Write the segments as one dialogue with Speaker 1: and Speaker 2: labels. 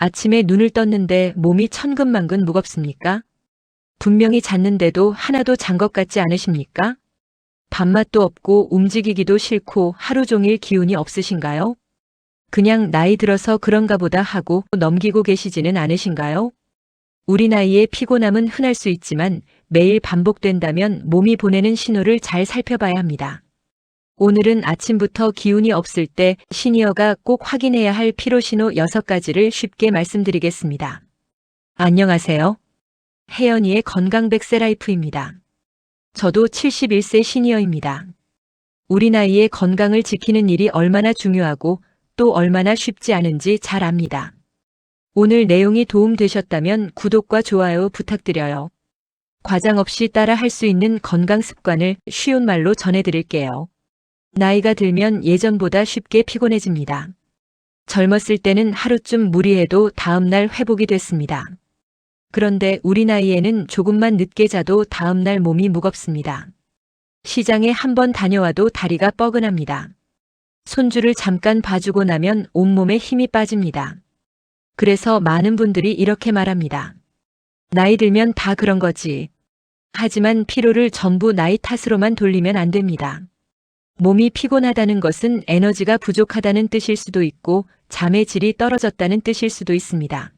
Speaker 1: 아침에 눈을 떴는데 몸이 천근만근 무겁습니까? 분명히 잤는데도 하나도 잔 것 같지 않으십니까? 밥맛도 없고 움직이기도 싫고 하루 종일 기운이 없으신가요? 그냥 나이 들어서 그런가 보다 하고 넘기고 계시지는 않으신가요? 우리 나이에 피곤함은 흔할 수 있지만 매일 반복된다면 몸이 보내는 신호를 잘 살펴봐야 합니다. 오늘은 아침부터 기운이 없을 때 시니어가 꼭 확인해야 할 피로신호 6가지를 쉽게 말씀드리겠습니다. 안녕하세요. 혜연이의 건강 100세 라이프입니다. 저도 71세 시니어입니다. 우리 나이에 건강을 지키는 일이 얼마나 중요하고 또 얼마나 쉽지 않은지 잘 압니다. 오늘 내용이 도움되셨다면 구독과 좋아요 부탁드려요. 과장 없이 따라 할 수 있는 건강 습관을 쉬운 말로 전해드릴게요. 나이가 들면 예전보다 쉽게 피곤해집니다. 젊었을 때는 하루쯤 무리해도 다음날 회복이 됐습니다. 그런데 우리 나이에는 조금만 늦게 자도 다음날 몸이 무겁습니다. 시장에 한번 다녀와도 다리가 뻐근합니다. 손주를 잠깐 봐주고 나면 온몸에 힘이 빠집니다. 그래서 많은 분들이 이렇게 말합니다. 나이 들면 다 그런 거지. 하지만 피로를 전부 나이 탓으로만 돌리면 안 됩니다. 몸이 피곤하다는 것은 에너지가 부족하다는 뜻일 수도 있고 잠의 질이 떨어졌다는 뜻일 수도 있습니다.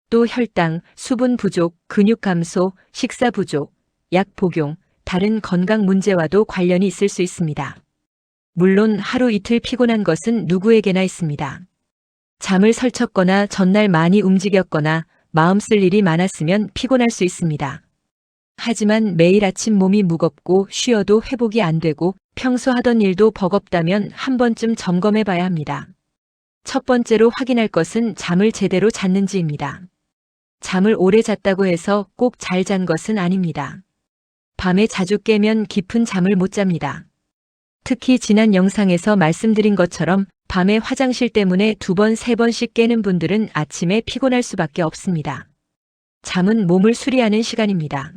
Speaker 1: 또 혈당, 수분 부족, 근육 감소, 식사 부족, 약 복용, 다른 건강 문제와도 관련이 있을 수 있습니다. 물론 하루 이틀 피곤한 것은 누구에게나 있습니다. 잠을 설쳤거나 전날 많이 움직였거나 마음 쓸 일이 많았으면 피곤할 수 있습니다. 하지만 매일 아침 몸이 무겁고 쉬어도 회복이 안 되고 평소 하던 일도 버겁다면 한 번쯤 점검해 봐야 합니다. 첫 번째로 확인할 것은 잠을 제대로 잤는지입니다. 잠을 오래 잤다고 해서 꼭 잘 잔 것은 아닙니다. 밤에 자주 깨면 깊은 잠을 못 잡니다. 특히 지난 영상에서 말씀드린 것처럼 밤에 화장실 때문에 2번, 3번씩 깨는 분들은 아침에 피곤할 수밖에 없습니다. 잠은 몸을 수리하는 시간입니다.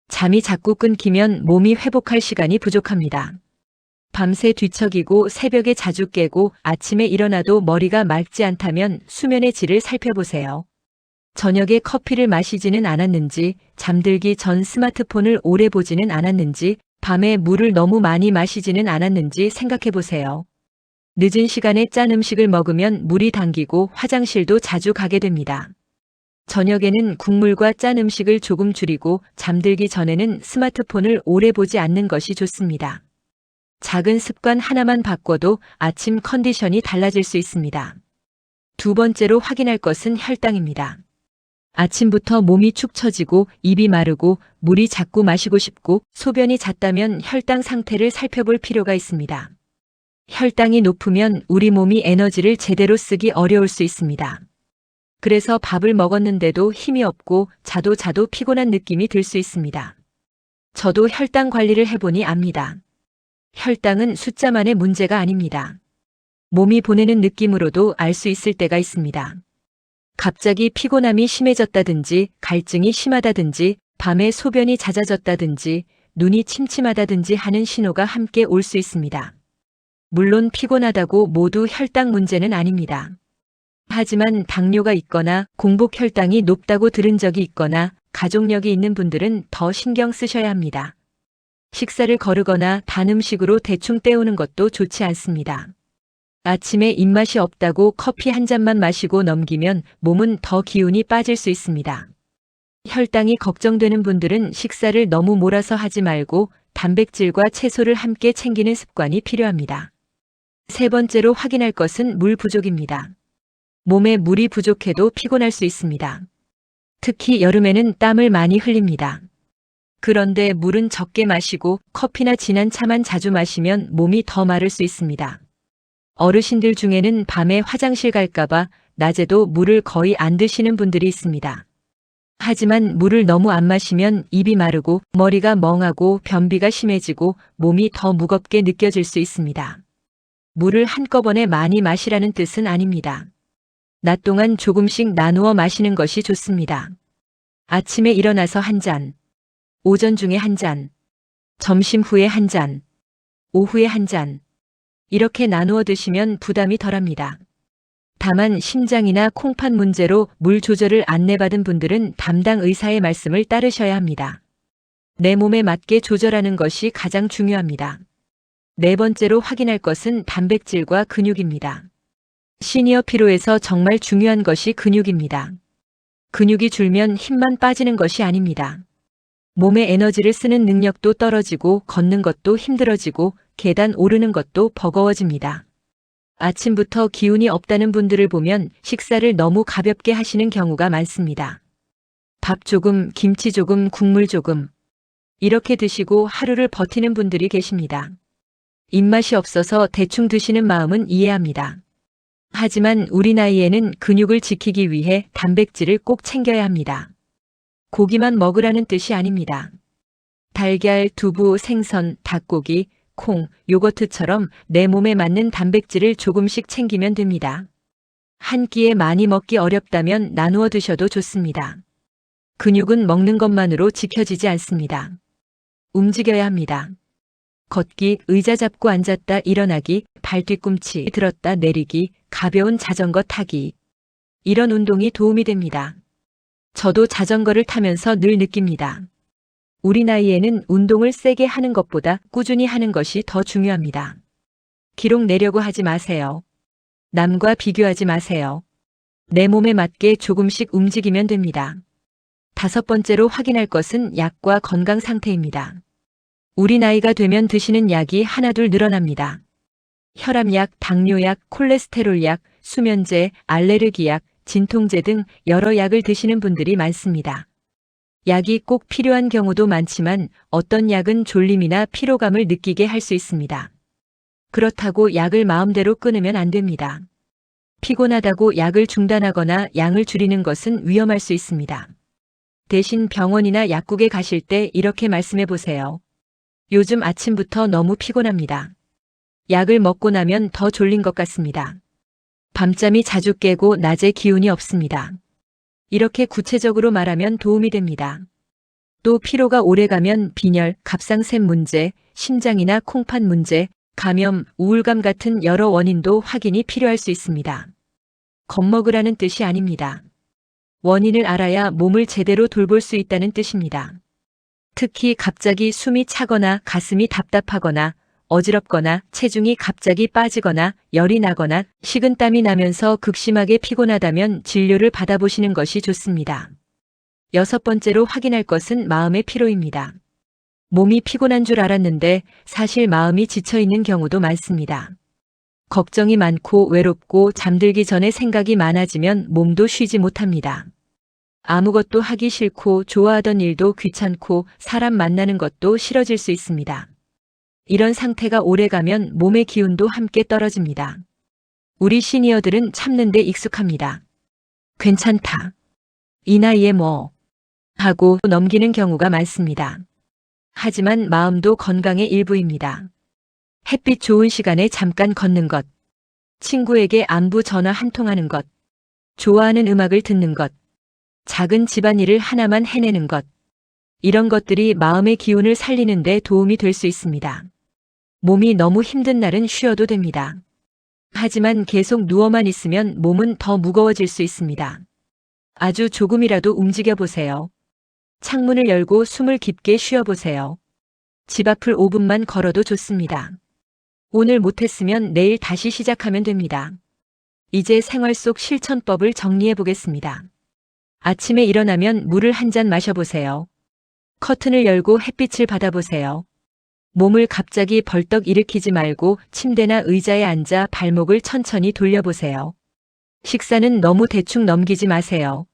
Speaker 1: 잠이 자꾸 끊기면 몸이 회복할 시간이 부족합니다. 밤새 뒤척이고 새벽에 자주 깨고 아침에 일어나도 머리가 맑지 않다면 수면의 질을 살펴보세요. 저녁에 커피를 마시지는 않았는지, 잠들기 전 스마트폰을 오래 보지는 않았는지, 밤에 물을 너무 많이 마시지는 않았는지 생각해 보세요. 늦은 시간에 짠 음식을 먹으면 물이 당기고 화장실도 자주 가게 됩니다. 저녁에는 국물과 짠 음식을 조금 줄이고 잠들기 전에는 스마트폰을 오래 보지 않는 것이 좋습니다. 작은 습관 하나만 바꿔도 아침 컨디션이 달라질 수 있습니다. 두 번째로 확인할 것은 혈당입니다. 아침부터 몸이 축 처지고 입이 마르고 물이 자꾸 마시고 싶고 소변이 잦다면 혈당 상태를 살펴볼 필요가 있습니다. 혈당이 높으면 우리 몸이 에너지를 제대로 쓰기 어려울 수 있습니다. 그래서 밥을 먹었는데도 힘이 없고 자도 피곤한 느낌이 들 수 있습니다. 저도 혈당 관리를 해보니 압니다. 혈당은 숫자만의 문제가 아닙니다. 몸이 보내는 느낌으로도 알 수 있을 때가 있습니다. 갑자기 피곤함이 심해졌다든지 갈증이 심하다든지 밤에 소변이 잦아졌다든지 눈이 침침하다든지 하는 신호가 함께 올 수 있습니다. 물론 피곤하다고 모두 혈당 문제는 아닙니다. 하지만 당뇨가 있거나 공복 혈당이 높다고 들은 적이 있거나 가족력이 있는 분들은 더 신경 쓰셔야 합니다. 식사를 거르거나 단 음식으로 대충 때우는 것도 좋지 않습니다. 아침에 입맛이 없다고 커피 한 잔만 마시고 넘기면 몸은 더 기운이 빠질 수 있습니다. 혈당이 걱정되는 분들은 식사를 너무 몰아서 하지 말고 단백질과 채소를 함께 챙기는 습관이 필요합니다. 세 번째로 확인할 것은 물 부족입니다. 몸에 물이 부족해도 피곤할 수 있습니다. 특히 여름에는 땀을 많이 흘립니다. 그런데 물은 적게 마시고 커피나 진한 차만 자주 마시면 몸이 더 마를 수 있습니다. 어르신들 중에는 밤에 화장실 갈까봐 낮에도 물을 거의 안 드시는 분들이 있습니다. 하지만 물을 너무 안 마시면 입이 마르고 머리가 멍하고 변비가 심해지고 몸이 더 무겁게 느껴질 수 있습니다. 물을 한꺼번에 많이 마시라는 뜻은 아닙니다. 낮 동안 조금씩 나누어 마시는 것이 좋습니다. 아침에 일어나서 한 잔, 오전 중에 한 잔, 점심 후에 한 잔, 오후에 한 잔, 이렇게 나누어 드시면 부담이 덜합니다. 다만 심장이나 콩팥 문제로 물 조절을 안내받은 분들은 담당 의사의 말씀을 따르셔야 합니다. 내 몸에 맞게 조절하는 것이 가장 중요합니다. 네 번째로 확인할 것은 단백질과 근육입니다. 시니어 피로에서 정말 중요한 것이 근육입니다. 근육이 줄면 힘만 빠지는 것이 아닙니다. 몸의 에너지를 쓰는 능력도 떨어지고 걷는 것도 힘들어지고 계단 오르는 것도 버거워집니다. 아침부터 기운이 없다는 분들을 보면 식사를 너무 가볍게 하시는 경우가 많습니다. 밥 조금, 김치 조금, 국물 조금 이렇게 드시고 하루를 버티는 분들이 계십니다. 입맛이 없어서 대충 드시는 마음은 이해합니다. 하지만 우리 나이에는 근육을 지키기 위해 단백질을 꼭 챙겨야 합니다. 고기만 먹으라는 뜻이 아닙니다. 달걀, 두부, 생선, 닭고기, 콩, 요거트처럼 내 몸에 맞는 단백질을 조금씩 챙기면 됩니다. 한 끼에 많이 먹기 어렵다면 나누어 드셔도 좋습니다. 근육은 먹는 것만으로 지켜지지 않습니다. 움직여야 합니다. 걷기, 의자 잡고 앉았다 일어나기, 발 뒤꿈치 들었다 내리기, 가벼운 자전거 타기. 이런 운동이 도움이 됩니다. 저도 자전거를 타면서 늘 느낍니다. 우리 나이에는 운동을 세게 하는 것보다 꾸준히 하는 것이 더 중요합니다. 기록 내려고 하지 마세요. 남과 비교하지 마세요. 내 몸에 맞게 조금씩 움직이면 됩니다. 다섯 번째로 확인할 것은 약과 건강 상태입니다. 우리 나이가 되면 드시는 약이 하나둘 늘어납니다. 혈압약, 당뇨약, 콜레스테롤약, 수면제, 알레르기약, 진통제 등 여러 약을 드시는 분들이 많습니다. 약이 꼭 필요한 경우도 많지만 어떤 약은 졸림이나 피로감을 느끼게 할 수 있습니다. 그렇다고 약을 마음대로 끊으면 안 됩니다. 피곤하다고 약을 중단하거나 양을 줄이는 것은 위험할 수 있습니다. 대신 병원이나 약국에 가실 때 이렇게 말씀해 보세요. 요즘 아침부터 너무 피곤합니다. 약을 먹고 나면 더 졸린 것 같습니다. 밤잠이 자주 깨고 낮에 기운이 없습니다. 이렇게 구체적으로 말하면 도움이 됩니다. 또 피로가 오래가면 빈혈, 갑상샘 문제, 심장이나 콩팥 문제, 감염, 우울감 같은 여러 원인도 확인이 필요할 수 있습니다. 겁먹으라는 뜻이 아닙니다. 원인을 알아야 몸을 제대로 돌볼 수 있다는 뜻입니다. 특히 갑자기 숨이 차거나 가슴이 답답하거나 어지럽거나 체중이 갑자기 빠지거나 열이 나거나 식은땀이 나면서 극심하게 피곤하다면 진료를 받아보시는 것이 좋습니다. 여섯 번째로 확인할 것은 마음의 피로입니다. 몸이 피곤한 줄 알았는데 사실 마음이 지쳐있는 경우도 많습니다. 걱정이 많고 외롭고 잠들기 전에 생각이 많아지면 몸도 쉬지 못합니다. 아무것도 하기 싫고 좋아하던 일도 귀찮고 사람 만나는 것도 싫어질 수 있습니다. 이런 상태가 오래가면 몸의 기운도 함께 떨어집니다. 우리 시니어들은 참는 데 익숙합니다. 괜찮다. 이 나이에 뭐 하고 넘기는 경우가 많습니다. 하지만 마음도 건강의 일부입니다. 햇빛 좋은 시간에 잠깐 걷는 것, 친구에게 안부 전화 한 통 하는 것, 좋아하는 음악을 듣는 것, 작은 집안일을 하나만 해내는 것, 이런 것들이 마음의 기운을 살리는 데 도움이 될 수 있습니다. 몸이 너무 힘든 날은 쉬어도 됩니다. 하지만 계속 누워만 있으면 몸은 더 무거워질 수 있습니다. 아주 조금이라도 움직여 보세요. 창문을 열고 숨을 깊게 쉬어보세요. 집 앞을 5분만 걸어도 좋습니다. 오늘 못했으면 내일 다시 시작하면 됩니다. 이제 생활 속 실천법을 정리해 보겠습니다. 아침에 일어나면 물을 한 잔 마셔보세요. 커튼을 열고 햇빛을 받아보세요. 몸을 갑자기 벌떡 일으키지 말고 침대나 의자에 앉아 발목을 천천히 돌려보세요. 식사는 너무 대충 넘기지 마세요.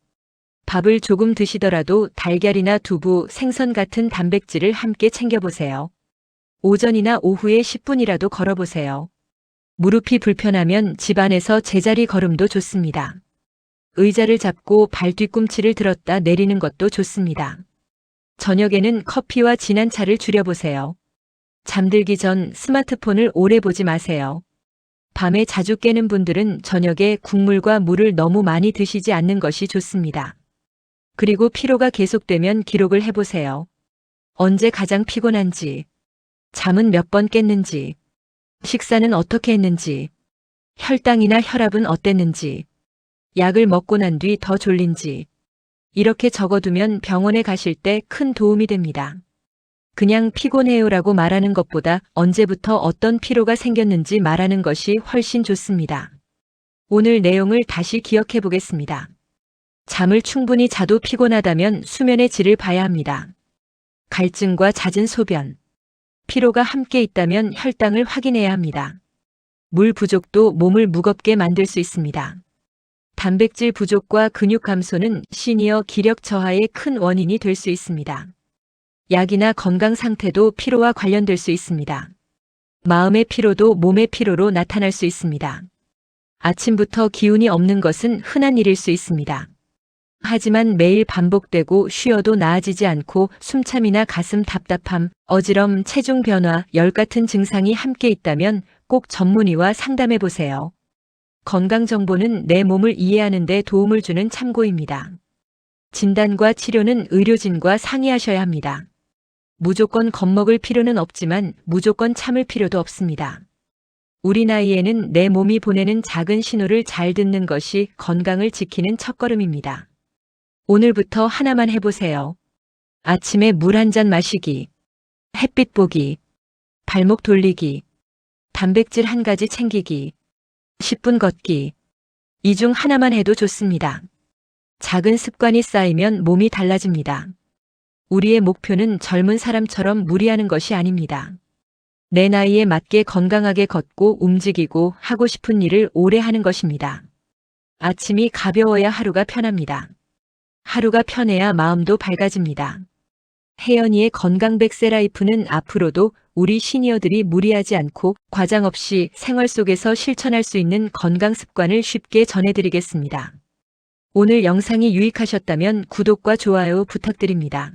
Speaker 1: 밥을 조금 드시더라도 달걀이나 두부, 생선 같은 단백질을 함께 챙겨보세요. 오전이나 오후에 10분이라도 걸어보세요. 무릎이 불편하면 집안에서 제자리 걸음도 좋습니다. 의자를 잡고 발 뒤꿈치를 들었다 내리는 것도 좋습니다. 저녁에는 커피와 진한 차를 줄여보세요. 잠들기 전 스마트폰을 오래 보지 마세요. 밤에 자주 깨는 분들은 저녁에 국물과 물을 너무 많이 드시지 않는 것이 좋습니다. 그리고 피로가 계속되면 기록을 해보세요. 언제 가장 피곤한지, 잠은 몇 번 깼는지, 식사는 어떻게 했는지, 혈당이나 혈압은 어땠는지, 약을 먹고 난 뒤 더 졸린지, 이렇게 적어두면 병원에 가실 때 큰 도움이 됩니다. 그냥 피곤해요라고 말하는 것보다 언제부터 어떤 피로가 생겼는지 말하는 것이 훨씬 좋습니다. 오늘 내용을 다시 기억해 보겠습니다. 잠을 충분히 자도 피곤하다면 수면의 질을 봐야 합니다. 갈증과 잦은 소변, 피로가 함께 있다면 혈당을 확인해야 합니다. 물 부족도 몸을 무겁게 만들 수 있습니다. 단백질 부족과 근육 감소는 시니어 기력 저하의 큰 원인이 될 수 있습니다. 약이나 건강 상태도 피로와 관련될 수 있습니다. 마음의 피로도 몸의 피로로 나타날 수 있습니다. 아침부터 기운이 없는 것은 흔한 일일 수 있습니다. 하지만 매일 반복되고 쉬어도 나아지지 않고 숨참이나 가슴 답답함, 어지럼, 체중 변화, 열 같은 증상이 함께 있다면 꼭 전문의와 상담해 보세요. 건강 정보는 내 몸을 이해하는 데 도움을 주는 참고입니다. 진단과 치료는 의료진과 상의하셔야 합니다. 무조건 겁먹을 필요는 없지만 무조건 참을 필요도 없습니다. 우리 나이에는 내 몸이 보내는 작은 신호를 잘 듣는 것이 건강을 지키는 첫걸음입니다. 오늘부터 하나만 해보세요. 아침에 물 한 잔 마시기, 햇빛 보기, 발목 돌리기, 단백질 한 가지 챙기기, 10분 걷기. 이 중 하나만 해도 좋습니다. 작은 습관이 쌓이면 몸이 달라집니다. 우리의 목표는 젊은 사람처럼 무리하는 것이 아닙니다. 내 나이에 맞게 건강하게 걷고 움직이고 하고 싶은 일을 오래 하는 것입니다. 아침이 가벼워야 하루가 편합니다. 하루가 편해야 마음도 밝아집니다. 혜연이의 건강 백세라이프는 앞으로도 우리 시니어들이 무리하지 않고 과장 없이 생활 속에서 실천할 수 있는 건강 습관을 쉽게 전해드리겠습니다. 오늘 영상이 유익하셨다면 구독과 좋아요 부탁드립니다.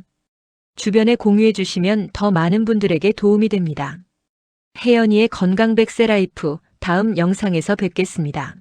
Speaker 1: 주변에 공유해 주시면 더 많은 분들에게 도움이 됩니다. 혜연이의 건강 백세라이프 다음 영상에서 뵙겠습니다.